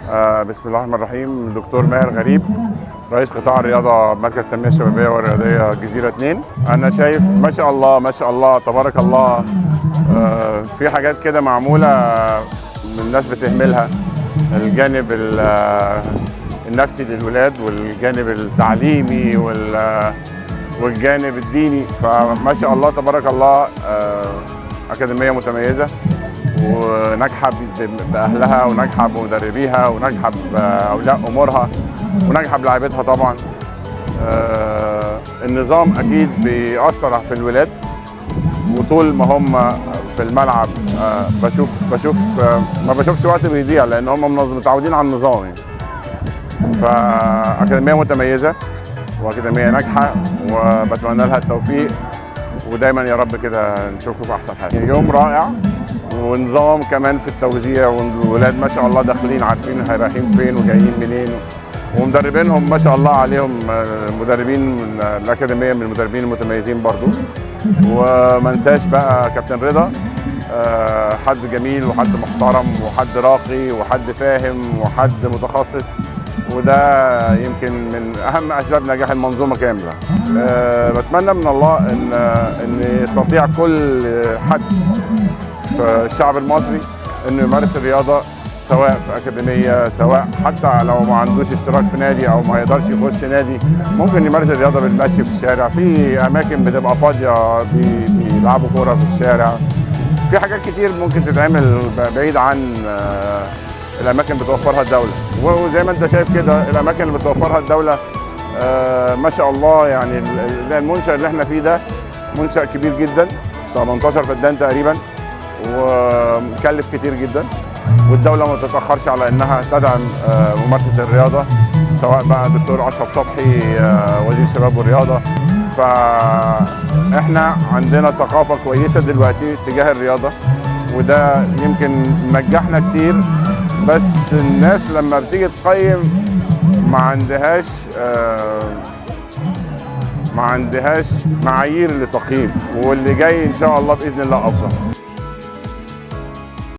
بسم الله الرحمن الرحيم. دكتور ماهر غريب، رئيس قطاع الرياضة مركز التنمية الشبابية والرياضية الجزيرة 2. أنا شايف ما شاء الله ما شاء الله تبارك الله، في حاجات كده معمولة الناس بتهملها، الجانب النفسي للولاد والجانب التعليمي والجانب الديني. فما شاء الله تبارك الله، أكاديمية متميزة وناجحة بأهلها وناجحة بمدربيها وناجحة بأولياء أمورها وناجحة بلاعبتها طبعا. النظام أكيد بيأثر في الولاد، وطول ما هم في الملعب بشوف ما بشوفش وقت بيضيع، لأن هم متعودين على النظام يعني. فأكاديمية متميزة وأكاديمية ناجحة، وبتمنى لها التوفيق، ودايما يا رب كده نشوفكم في أحسن حال. يوم رائع، ونظام كمان في التوزيع، والولاد ما شاء الله داخلين عارفين رايحين فين وجايين منين، ومدربينهم ما شاء الله عليهم مدربين من الأكاديمية، من المدربين المتميزين برضو. وما ننساش بقى كابتن رضا، حد جميل وحد محترم وحد راقي وحد فاهم وحد متخصص، وده يمكن من أهم أسباب نجاح المنظومة كاملة. بتمنى من الله إن يستطيع كل حد في الشعب المصري إنه يمارس الرياضة، سواء في أكاديمية، سواء حتى لو ما عندوش اشتراك في نادي أو ما يقدرش يخش نادي، ممكن يمارس الرياضة بالمشي في الشارع. في أماكن بتبقى فاضية بيلعبوا كورة في الشارع. في حاجات كتير ممكن تتعمل بعيد عن الأماكن بتوفرها الدولة، وزي ما أنت شايف كده الأماكن اللي بتوفرها الدولة ما شاء الله. يعني المنشأ اللي احنا فيه ده منشأ كبير جدا، 18 فدان تقريبا، ومكلف كتير جدا، والدولة ما تتأخرش على إنها تدعم ممارسة الرياضة، سواء بقى الدكتور أشرف صبحي وزير الشباب والرياضة. فإحنا عندنا ثقافة كويسة دلوقتي تجاه الرياضة، وده يمكن نجحنا كتير، بس الناس لما بتيجي تقيم ما عندهاش معايير للتقييم، واللي جاي إن شاء الله بإذن الله أفضل.